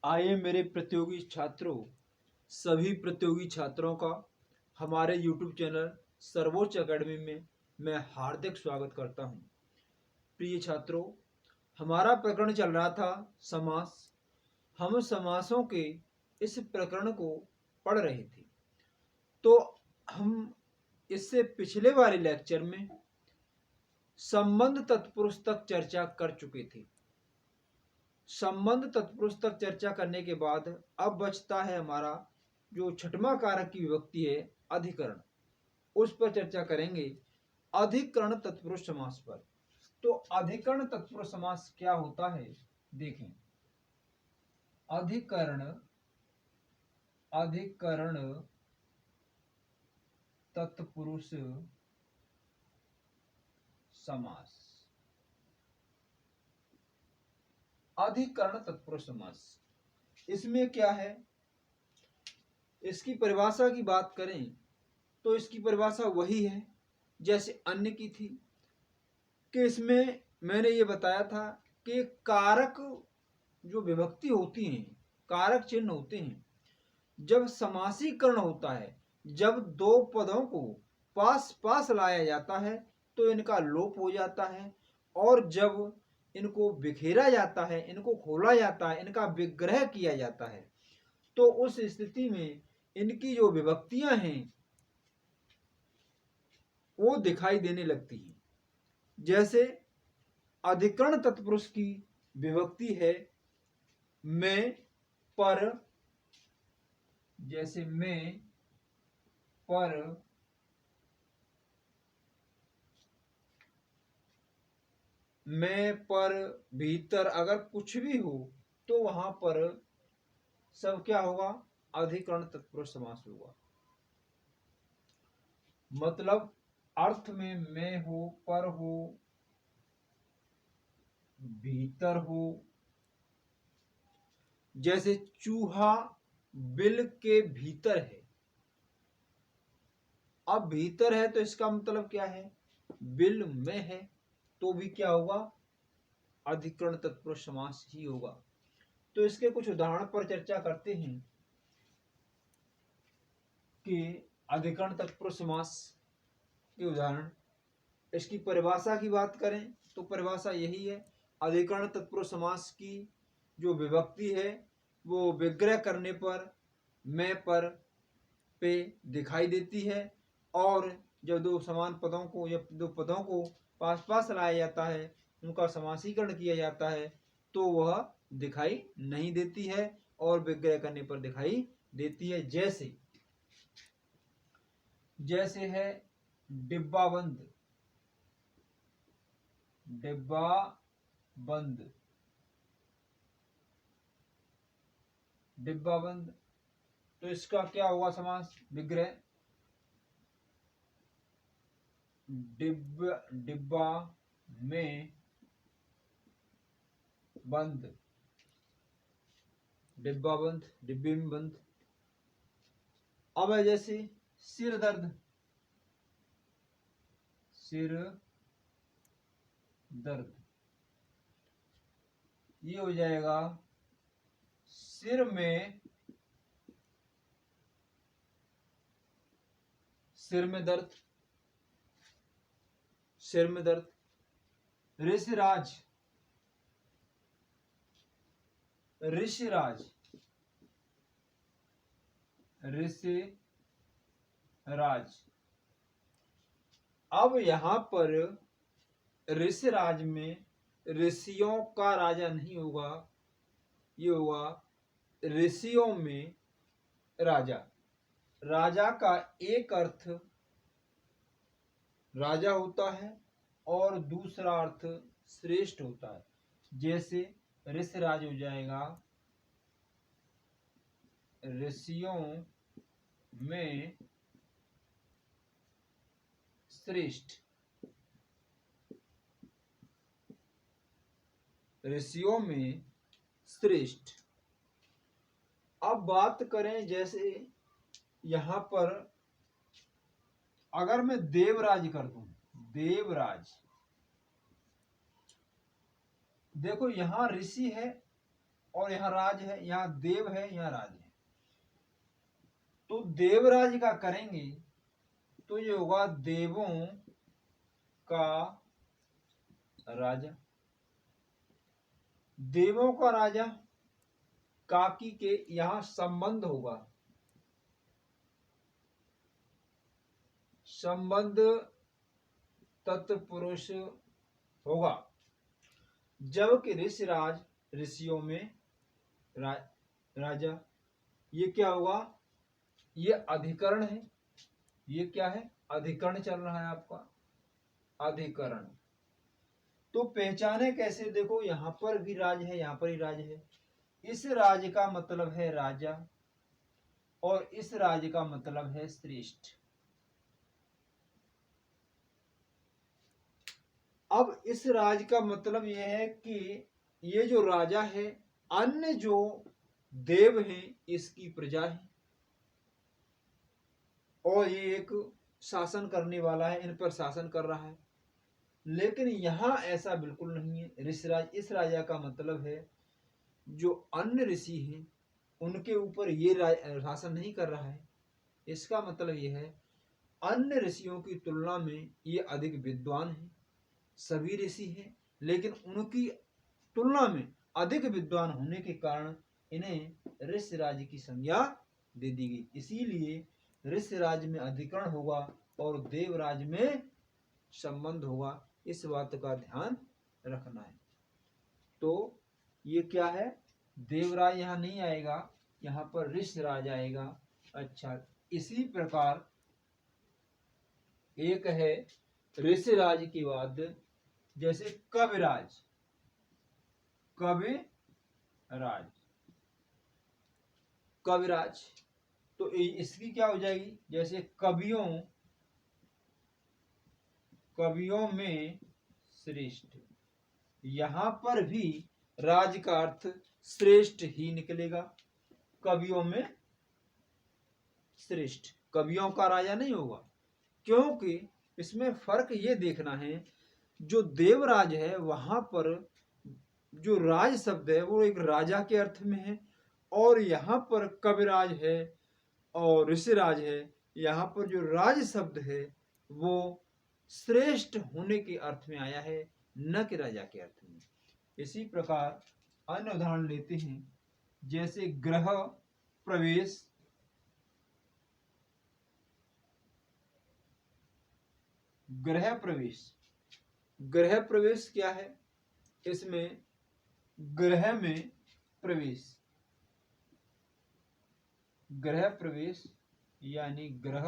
आइए मेरे प्रतियोगी छात्रों, सभी प्रतियोगी छात्रों का हमारे YouTube चैनल सर्वोच्च अकेडमी में मैं हार्दिक स्वागत करता हूं। प्रिय छात्रों, हमारा प्रकरण चल रहा था समास। हम समासों के इस प्रकरण को पढ़ रहे थे। तो हम इससे पिछले वाले लेक्चर में संबंध तत्पुरुष तक चर्चा कर चुके थे। संबंध तत्पुरुष तक चर्चा करने के बाद अब बचता है हमारा जो छठवां कारक की विभक्ति है अधिकरण, उस पर चर्चा करेंगे। अधिकरण तत्पुरुष समास पर। तो अधिकरण तत्पुरुष समास क्या होता है देखें। अधिकरण तत्पुरुष समास। अधिकरण तत्पुरुष समास, इसमें क्या है, इसकी परिभाषा की बात करें तो इसकी परिभाषा वही है जैसे अन्य की थी कि इसमें मैंने ये बताया था कि कारक जो विभक्ति होती हैं, कारक चिन्ह होते हैं, जब समासीकरण होता है, जब दो पदों को पास पास लाया जाता है तो इनका लोप हो जाता है, और जब इनको बिखेरा जाता है, इनको खोला जाता है, इनका विग्रह किया जाता है, तो उस स्थिति में इनकी जो विभक्तियां हैं वो दिखाई देने लगती हैं। जैसे अधिकरण तत्पुरुष की विभक्ति है मैं पर, जैसे मैं पर, मैं पर भीतर अगर कुछ भी हो तो वहां पर सब क्या होगा, अधिकरण तत्पुरुष समास होगा। मतलब अर्थ में मैं हो, पर हो, भीतर हो। जैसे चूहा बिल के भीतर है, अब भीतर है तो इसका मतलब क्या है, बिल में है, तो भी क्या होगा, अधिकरण तत्पुरुष समास ही होगा। तो इसके कुछ उदाहरण पर चर्चा करते हैं कि अधिकरण तत्पुरुष समास के उदाहरण। इसकी परिभाषा की बात करें तो परिभाषा यही है, अधिकरण तत्पुरुष समास की जो विभक्ति है वो विग्रह करने पर मैं पर पे दिखाई देती है, और जब दो समान पदों को या दो पदों को पास पास लाया जाता है, उनका समासीकरण किया जाता है, तो वह दिखाई नहीं देती है और विग्रह करने पर दिखाई देती है। जैसे है डिब्बा बंद, डिब्बा बंद, डिब्बा बंद, तो इसका क्या हुआ समास, विग्रह। डिब्बा में बंद, डिब्बा बंद, डिब्बे में बंद। अब है जैसे सिर दर्द, सिर दर्द, ये हो जाएगा सिर में, सिर में दर्द, सिर में दर्द। ऋषिराज, ऋषिराज, ऋषिराज। अब यहां पर ऋषिराज में ऋषियों का राजा नहीं होगा, ये होगा ऋषियों में राजा। राजा का एक अर्थ राजा होता है और दूसरा अर्थ श्रेष्ठ होता है। जैसे ऋषिराज हो जाएगा ऋषियों में श्रेष्ठ, ऋषियों में श्रेष्ठ। अब बात करें जैसे यहां पर अगर मैं देवराज कर दूं, देवराज, देखो यहां ऋषि है और यहाँ राज है, यहाँ देव है, यहाँ राज है। तो देवराज का करेंगे तो ये होगा देवों का राजा। देवों का राजा काकी के यहां संबंध होगा, संबंध तत्पुरुष होगा। जबकि ऋषिराज ऋषियों में राजा, ये क्या होगा, ये अधिकरण है। ये क्या है, अधिकरण चल रहा है आपका, अधिकरण। तो पहचाने कैसे, देखो यहां पर भी राज है, यहां पर ही राज है। इस राज का मतलब है राजा और इस राज का मतलब है श्रेष्ठ। अब इस राज का मतलब यह है कि ये जो राजा है, अन्य जो देव हैं इसकी प्रजा है और ये एक शासन करने वाला है, इन पर शासन कर रहा है। लेकिन यहां ऐसा बिल्कुल नहीं है। ऋषिराज, इस राजा का मतलब है जो अन्य ऋषि हैं उनके ऊपर ये शासन नहीं कर रहा है। इसका मतलब यह है अन्य ऋषियों की तुलना में ये अधिक विद्वान है। सभी ऋषि हैं लेकिन उनकी तुलना में अधिक विद्वान होने के कारण इन्हें ऋषिराज की संज्ञा दे दी गई। इसीलिए ऋषिराज में अधिकरण होगा और देवराज में संबंध होगा। इस बात का ध्यान रखना है। तो ये क्या है, देवराज यहाँ नहीं आएगा, यहाँ पर ऋषिराज आएगा। अच्छा, इसी प्रकार एक है ऋषिराज के बाद जैसे कविराज, कविराज, कविराज तो इसकी क्या हो जाएगी, जैसे कवियों, कवियों में श्रेष्ठ। यहां पर भी राज का अर्थ श्रेष्ठ ही निकलेगा। कवियों में श्रेष्ठ, कवियों का राजा नहीं होगा, क्योंकि इसमें फर्क ये देखना है, जो देवराज है वहां पर जो राज शब्द है वो एक राजा के अर्थ में है, और यहाँ पर कविराज है और ऋषिराज है, यहाँ पर जो राज शब्द है वो श्रेष्ठ होने के अर्थ में आया है, न कि राजा के अर्थ में। इसी प्रकार अन्य उदाहरण लेते हैं, जैसे गृह प्रवेश, गृह प्रवेश। गृह प्रवेश क्या है, इसमें गृह में प्रवेश, गृह प्रवेश यानी गृह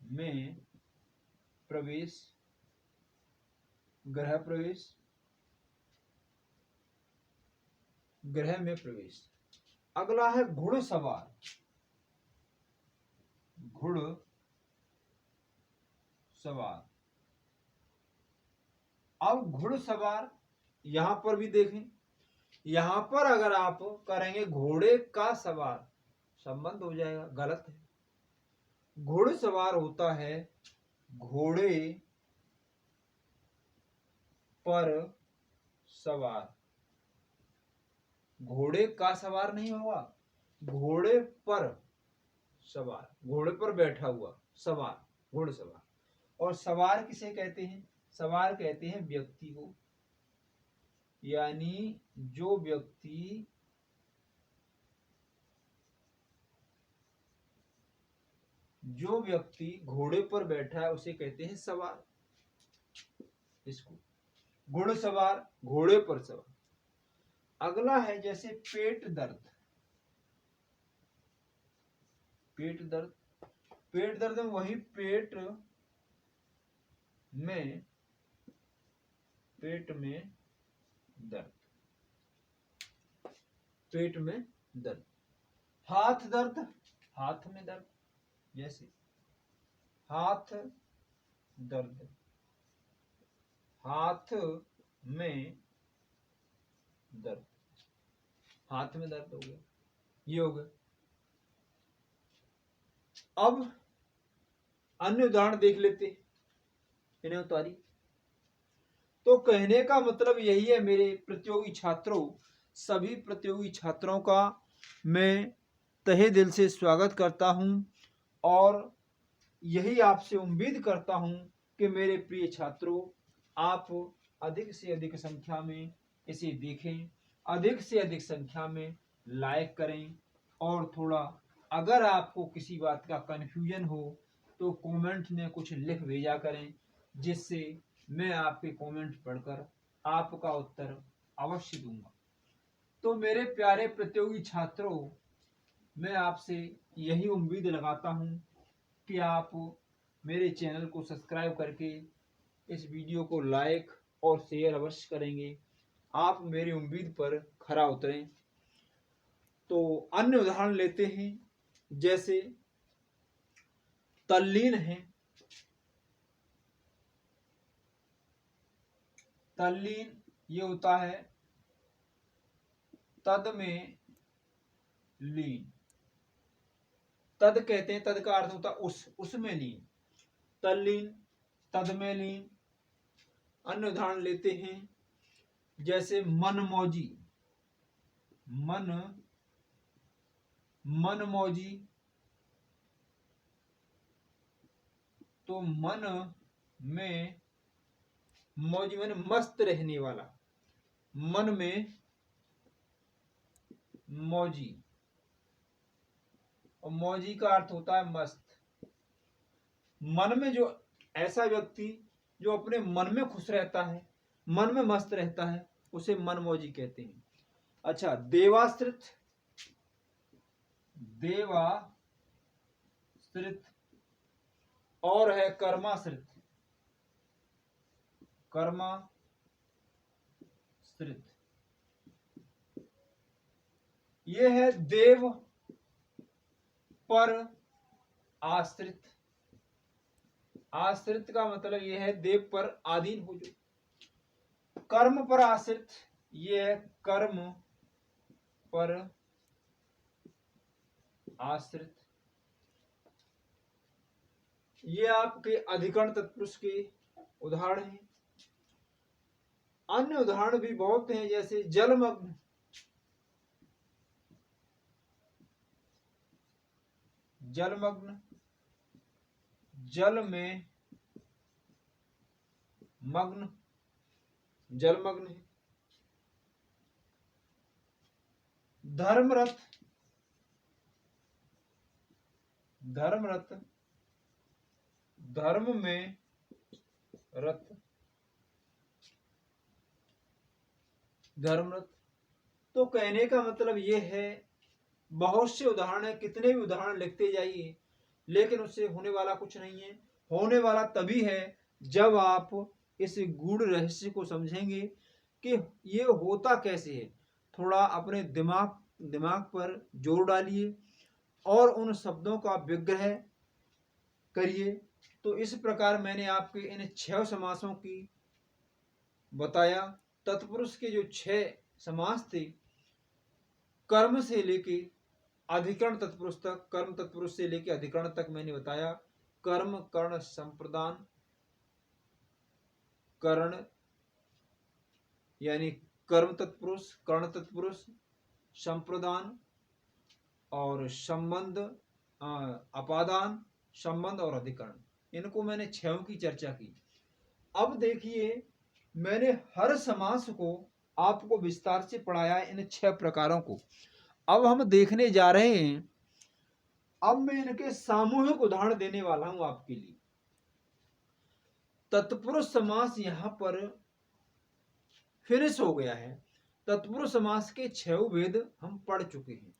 में प्रवेश, गृह प्रवेश, गृह में प्रवेश। अगला है घुड़सवार, घुड़सवार। अब घुड़सवार यहां पर भी देखें, यहां पर अगर आप करेंगे घोड़े का सवार, संबंध हो जाएगा, गलत है। घुड़सवार होता है घोड़े पर सवार, घोड़े का सवार नहीं होगा, घोड़े पर सवार, घोड़े पर बैठा हुआ सवार, घुड़सवार। और सवार किसे कहते हैं, सवार कहते हैं व्यक्ति को, यानी जो व्यक्ति घोड़े पर बैठा है उसे कहते हैं सवार। इसको घुड़सवार, घोड़े पर सवार। अगला है जैसे पेट दर्द, पेट दर्द, पेट दर्द में वही पेट में दर्द, पेट में दर्द। हाथ दर्द, हाथ में दर्द, जैसे हाथ दर्द, हाथ में दर्द, हाथ में दर्द हो गया, ये हो गया। अब अन्य उदाहरण देख लेते, इन्हें उतारी। तो कहने का मतलब यही है मेरे प्रतियोगी छात्रों, सभी प्रतियोगी छात्रों का मैं तहे दिल से स्वागत करता हूं और यही आपसे उम्मीद करता हूं कि मेरे प्रिय छात्रों, आप अधिक से अधिक संख्या में इसे देखें, अधिक से अधिक संख्या में लाइक करें और थोड़ा अगर आपको किसी बात का कन्फ्यूजन हो तो कमेंट में कुछ लिख भेजा करें, जिससे मैं आपके कमेंट पढ़कर आपका उत्तर अवश्य दूंगा। तो मेरे प्यारे प्रतियोगी छात्रों, मैं आपसे यही उम्मीद लगाता हूं कि आप मेरे चैनल को सब्सक्राइब करके इस वीडियो को लाइक और शेयर अवश्य करेंगे। आप मेरी उम्मीद पर खरा उतरें। तो अन्य उदाहरण लेते हैं, जैसे तल्लीन है। तल्लीन ये होता है तद में लीन। तद कहते हैं, तद का अर्थ होता है उसमें लीन। तल्लीन, तद में लीन। अन्य उदाहरण लेते हैं, जैसे मनमौजी। मनमौजी तो मन में, मौजी माने मस्त रहने वाला, मन में मौजी, और मौजी का अर्थ होता है मस्त। मन में जो ऐसा व्यक्ति जो अपने मन में खुश रहता है, मन में मस्त रहता है, उसे मनमौजी कहते हैं। अच्छा, देवाश्रित। देवाश्रित और है कर्माश्रित। कर्माश्रित ये है देव पर आश्रित। आश्रित का मतलब यह है देव पर आधीन हो जो। कर्म पर आश्रित ये है कर्म पर आश्रित। ये आपके अधिकरण तत्पुरुष के उदाहरण हैं। अन्य उदाहरण भी बहुत हैं, जैसे जलमग्न। जलमग्न, जल में मग्न, जलमग्न है। धर्मरत। धर्मरत, धर्म में रत। धर्मरत। तो कहने का मतलब यह है, बहुत से उदाहरण है, कितने भी उदाहरण लिखते जाइए, लेकिन उससे होने वाला कुछ नहीं है। होने वाला तभी है जब आप इस गूढ़ रहस्य को समझेंगे कि ये होता कैसे है। थोड़ा अपने दिमाग पर जोर डालिए और उन शब्दों का विग्रह करिए। तो इस प्रकार मैंने आपके इन 6 समासों की बताया। तत्पुरुष के जो 6 समास थे, कर्म से लेके अधिकरण तत्पुरुष तक, कर्म तत्पुरुष से लेके अधिकरण तक मैंने बताया। कर्म, कर्ण, संप्रदान, कर्ण यानी कर्म तत्पुरुष, कर्ण तत्पुरुष, संप्रदान और संबंध, अपादान, संबंध और अधिकरण, इनको मैंने 6 की चर्चा की। अब देखिए, मैंने हर समास को आपको विस्तार से पढ़ाया है, इन 6 प्रकारों को। अब हम देखने जा रहे हैं, अब मैं इनके सामूहिक उदाहरण देने वाला हूं आपके लिए। तत्पुरुष समास यहां पर फिनिश हो गया है। तत्पुरुष समास के 6 भेद हम पढ़ चुके हैं,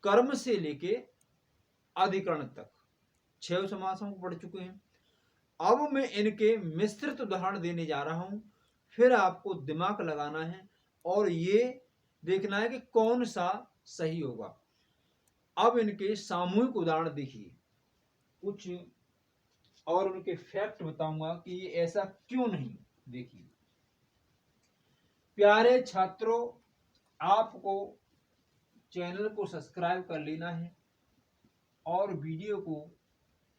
कर्म से लेके अधिकरण तक 6 समासों को पढ़ चुके हैं। अब मैं इनके मिश्रित उदाहरण देने जा रहा हूं। फिर आपको दिमाग लगाना है और ये देखना है कि कौन सा सही होगा। अब इनके सामूहिक उदाहरण देखिए, कुछ और उनके फैक्ट बताऊंगा कि ये ऐसा क्यों नहीं। देखिए प्यारे छात्रों, आपको चैनल को सब्सक्राइब कर लेना है और वीडियो को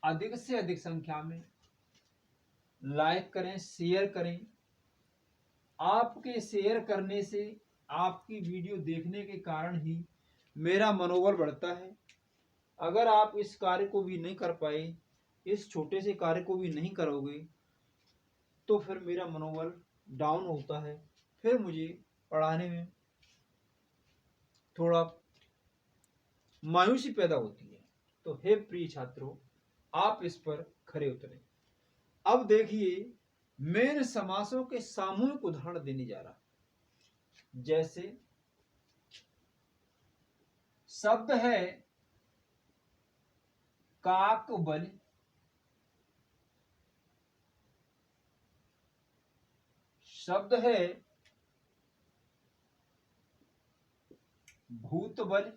अधिक से अधिक संख्या में लाइक करें, शेयर करें। आपके शेयर करने से आपकी वीडियो देखने के कारण ही मेरा मनोबल बढ़ता है। अगर आप इस कार्य को भी नहीं कर पाए, इस छोटे से कार्य को भी नहीं करोगे, तो फिर मेरा मनोबल डाउन होता है, फिर मुझे पढ़ाने में थोड़ा मायूसी पैदा होती है। तो हे प्रिय छात्रों, आप इस पर खरे उतरें। अब देखिए, मैं इन समासों के सामूहिक उदाहरण देने जा रहा हूं। जैसे शब्द है काकबल, शब्द है भूतबल,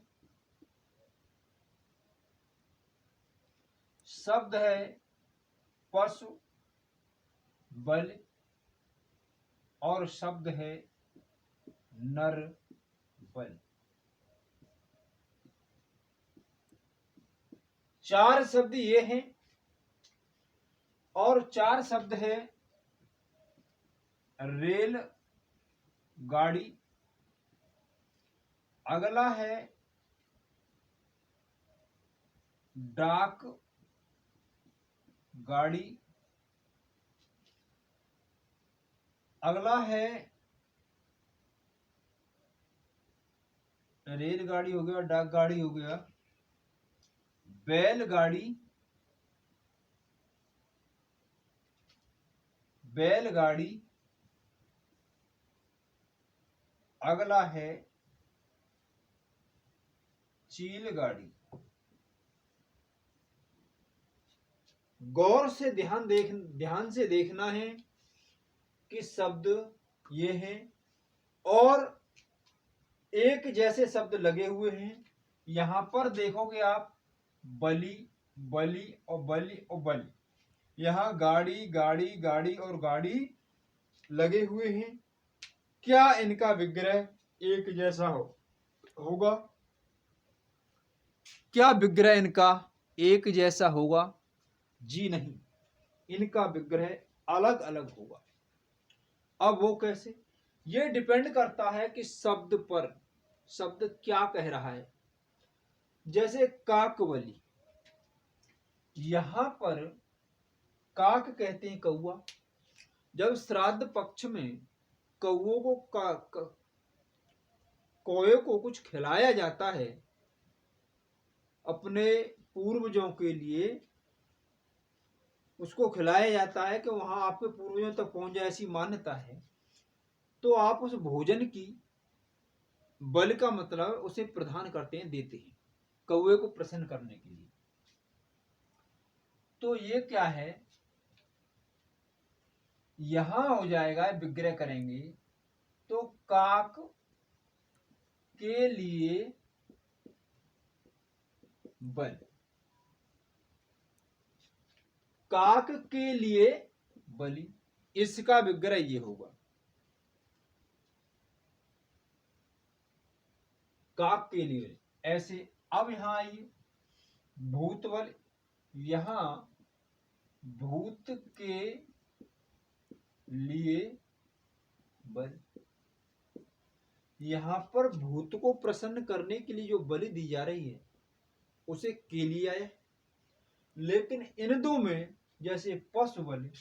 शब्द है पशु बल, और शब्द है नर बल। चार शब्द ये हैं, और चार शब्द है रेल गाड़ी, अगला है डाक गाड़ी, अगला है रेलगाड़ी हो गया, डाक गाड़ी हो गया, बैलगाड़ी, बैलगाड़ी, अगला है चीलगाड़ी। गौर से ध्यान से देखना है कि शब्द ये हैं और एक जैसे शब्द लगे हुए हैं। यहां पर देखोगे आप बलि, बलि और बलि और बलि, यहां गाड़ी गाड़ी गाड़ी और गाड़ी लगे हुए हैं। क्या इनका विग्रह एक जैसा होगा? क्या विग्रह इनका एक जैसा होगा? जी नहीं, इनका विग्रह अलग अलग होगा। अब वो कैसे? ये डिपेंड करता है कि शब्द पर, शब्द क्या कह रहा है। जैसे काकबली, यहां पर काक कहते हैं कौआ। जब श्राद्ध पक्ष में कौओं को कौए को कुछ खिलाया जाता है अपने पूर्वजों के लिए, उसको खिलाया जाता है कि वहां आपके पूर्वजों तक पहुंच जाए, ऐसी मान्यता है। तो आप उस भोजन की बल का मतलब उसे प्रदान करते हैं, देते हैं कौए को प्रसन्न करने के लिए। तो ये क्या है, यहां हो जाएगा, विग्रह करेंगे तो काक के लिए बल, काक के लिए बलि, इसका विग्रह ये होगा, काक के लिए। ऐसे अब यहां आइए, भूत बल, यहां भूत के लिए बल। यहां पर भूत को प्रसन्न करने के लिए जो बलि दी जा रही है उसे के लिए आया। लेकिन इन दो में जैसे पशु बलि,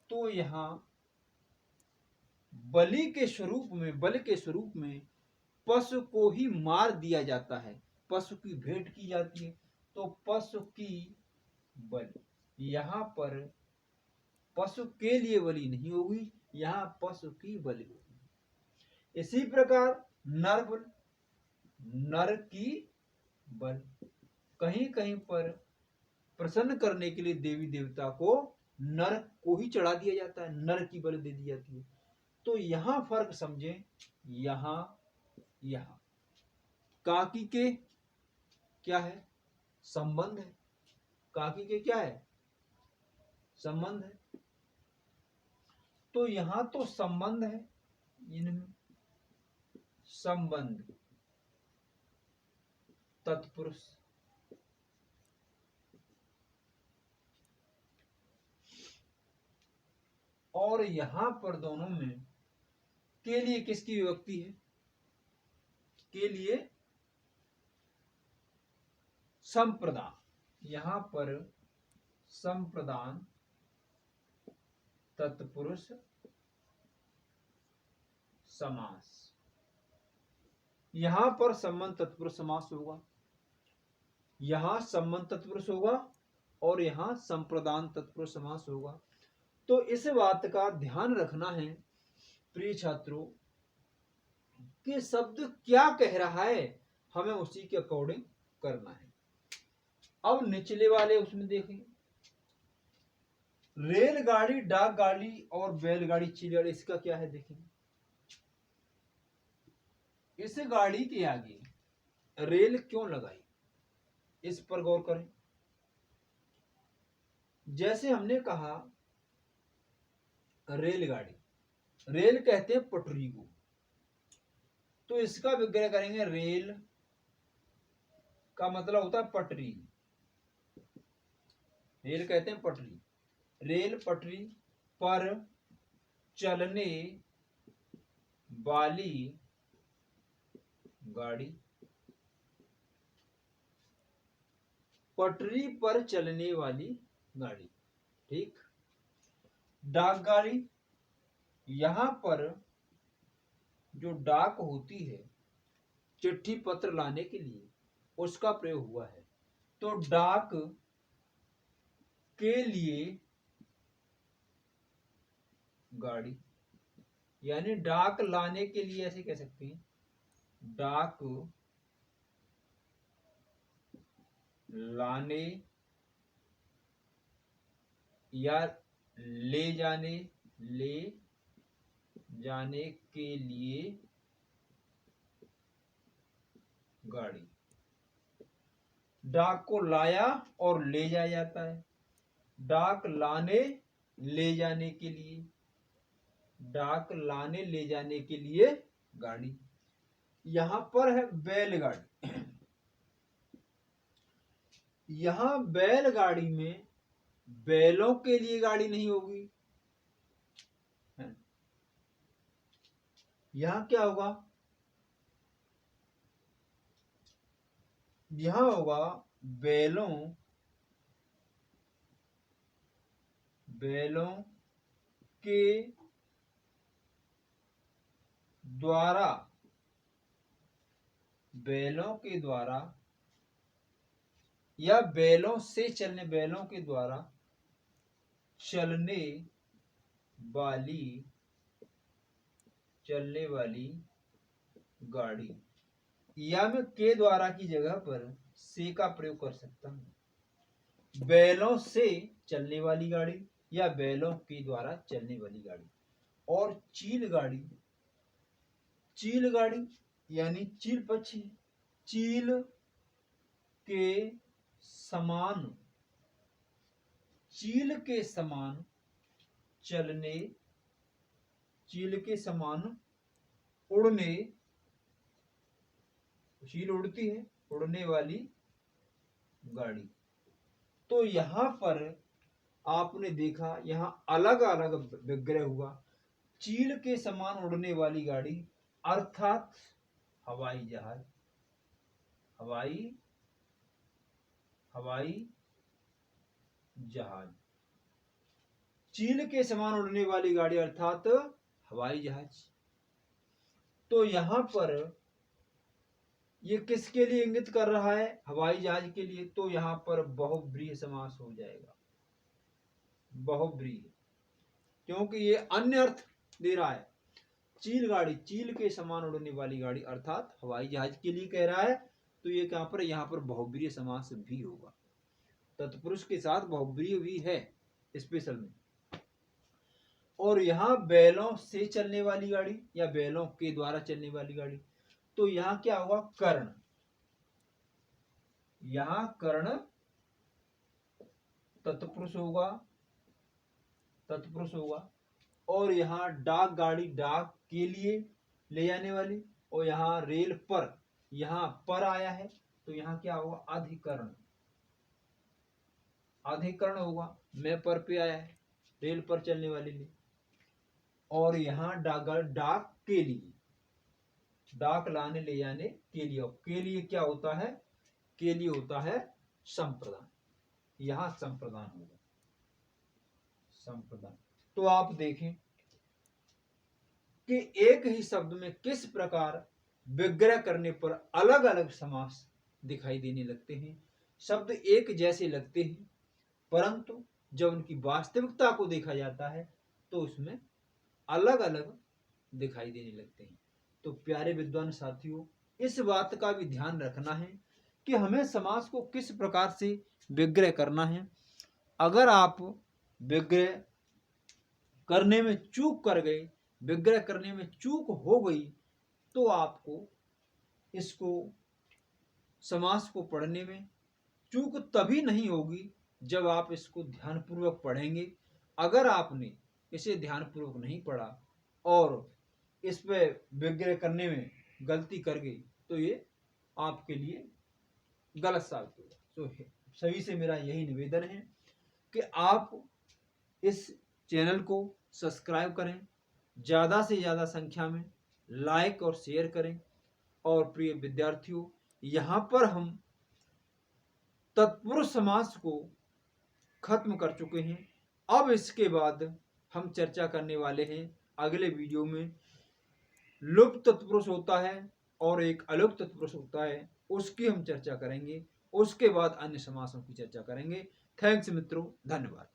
तो यहां बलि के स्वरूप में, बल के स्वरूप में पशु को ही मार दिया जाता है, पशु की भेंट की जाती है, तो पशु की बल। यहां पर पशु के लिए बलि नहीं होगी, यहां पशु की बलि होगी। इसी प्रकार नर बल, नर की बल, कहीं कहीं पर प्रसन्न करने के लिए देवी देवता को नर को ही चढ़ा दिया जाता है, नर की बलि दे दी जाती है। तो यहां फर्क समझें, यहां यहां काकी के क्या है, संबंध है, काकी के क्या है, संबंध है। तो यहां तो संबंध है, इनमें संबंध तत्पुरुष, और यहां पर दोनों में के लिए किसकी विभक्ति है, के लिए संप्रदान, यहां पर संप्रदान तत्पुरुष समास, यहां पर संबंध तत्पुरुष समास होगा, यहां संबंध तत्पुरुष होगा और यहां संप्रदान तत्पुरुष समास होगा। तो इस बात का ध्यान रखना है प्रिय छात्रों कि शब्द क्या कह रहा है, हमें उसी के अकॉर्डिंग करना है। अब निचले वाले उसमें देखें, रेलगाड़ी, डाक गाड़ी और बैलगाड़ी, चिड़गाड़ी, इसका क्या है देखें। इस गाड़ी के आगे रेल क्यों लगाई, इस पर गौर करें। जैसे हमने कहा रेलगाड़ी, रेल कहते हैं पटरी को, तो इसका विग्रह करेंगे, रेल का मतलब होता है पटरी, रेल कहते हैं पटरी, रेल पटरी पर चलने वाली गाड़ी, पटरी पर चलने वाली गाड़ी, ठीक। डाक गाड़ी, यहां पर जो डाक होती है चिट्ठी पत्र लाने के लिए, उसका प्रयोग हुआ है। तो डाक के लिए गाड़ी, यानी डाक लाने के लिए ऐसे कह सकते हैं, डाक लाने या ले जाने के लिए गाड़ी, डाक को लाया और ले जाया जाता है, डाक लाने ले जाने के लिए, डाक लाने ले जाने के लिए गाड़ी। यहां पर है बैलगाड़ी, यहां बैलगाड़ी में बैलों के लिए गाड़ी नहीं होगी, यहां क्या होगा, यहां होगा बैलों के द्वारा, बैलों के द्वारा या बैलों से चलने, बैलों के द्वारा चलने वाली गाड़ी, या मैं के द्वारा की जगह पर से का प्रयोग कर सकता हूं। बैलों से चलने वाली गाड़ी या बैलों के द्वारा चलने वाली गाड़ी। और चील गाड़ी, चील गाड़ी यानी चील पक्षी, चील के समान, चील के समान चलने, चील के समान उड़ने, चील उड़ती है, उड़ने वाली गाड़ी। तो यहां पर आपने देखा, यहां अलग अलग विग्रह हुआ, चील के समान उड़ने वाली गाड़ी अर्थात हवाई जहाज, हवाई जहाज, चील के समान उड़ने वाली गाड़ी अर्थात हवाई जहाज। तो यहां पर ये किसके लिए इंगित कर रहा है, हवाई जहाज के लिए। तो यहां पर बहुब्रीहि समास हो जाएगा, बहुब्रीहि, क्योंकि ये अन्य अर्थ दे रहा है। चील गाड़ी, चील के समान उड़ने वाली गाड़ी अर्थात हवाई जहाज के लिए कह रहा है, तो ये कहां पर, यहां पर बहुब्रीहि समास भी होगा, तत्पुरुष के साथ बहुब्रीहि भी है स्पेशल में। और यहां बैलों से चलने वाली गाड़ी या बैलों के द्वारा चलने वाली गाड़ी, तो यहां क्या होगा, कर्ण, यहां कर्ण तत्पुरुष होगा। और यहां डाक गाड़ी, डाक के लिए ले जाने वाली, और यहां रेल पर, यहां पर आया है, तो यहां क्या होगा, अधिकरण, अधिकरण होगा, मैं पर पे आया है, रेल पर चलने वाली लिए। और यहां डाक के लिए, डाक लाने ले जाने के लिए। के लिए क्या होता है? के लिए होता है संप्रदान। यहां संप्रदान होगा, संप्रदान। तो आप देखें कि एक ही शब्द में किस प्रकार विग्रह करने पर अलग अलग समास दिखाई देने लगते हैं। शब्द एक जैसे लगते हैं, परंतु जब उनकी वास्तविकता को देखा जाता है तो उसमें अलग अलग दिखाई देने लगते हैं। तो प्यारे विद्वान साथियों, इस बात का भी ध्यान रखना है कि हमें समास को किस प्रकार से विग्रह करना है। अगर आप विग्रह करने में चूक कर गए, विग्रह करने में चूक हो गई, तो आपको इसको समास को पढ़ने में चूक तभी नहीं होगी जब आप इसको ध्यानपूर्वक पढ़ेंगे। अगर आपने इसे ध्यानपूर्वक नहीं पढ़ा और इस पे विग्रह करने में गलती कर गई तो ये आपके लिए गलत साबित होगा। तो सभी से मेरा यही निवेदन है कि आप इस चैनल को सब्सक्राइब करें, ज़्यादा से ज़्यादा संख्या में लाइक और शेयर करें। और प्रिय विद्यार्थियों, यहाँ पर हम तत्पुरुष समास को खत्म कर चुके हैं। अब इसके बाद हम चर्चा करने वाले हैं अगले वीडियो में लुप्त तत्पुरुष होता है और एक अलुप्त तत्पुरुष होता है, उसकी हम चर्चा करेंगे। उसके बाद अन्य समासों की चर्चा करेंगे। थैंक्स मित्रों, धन्यवाद।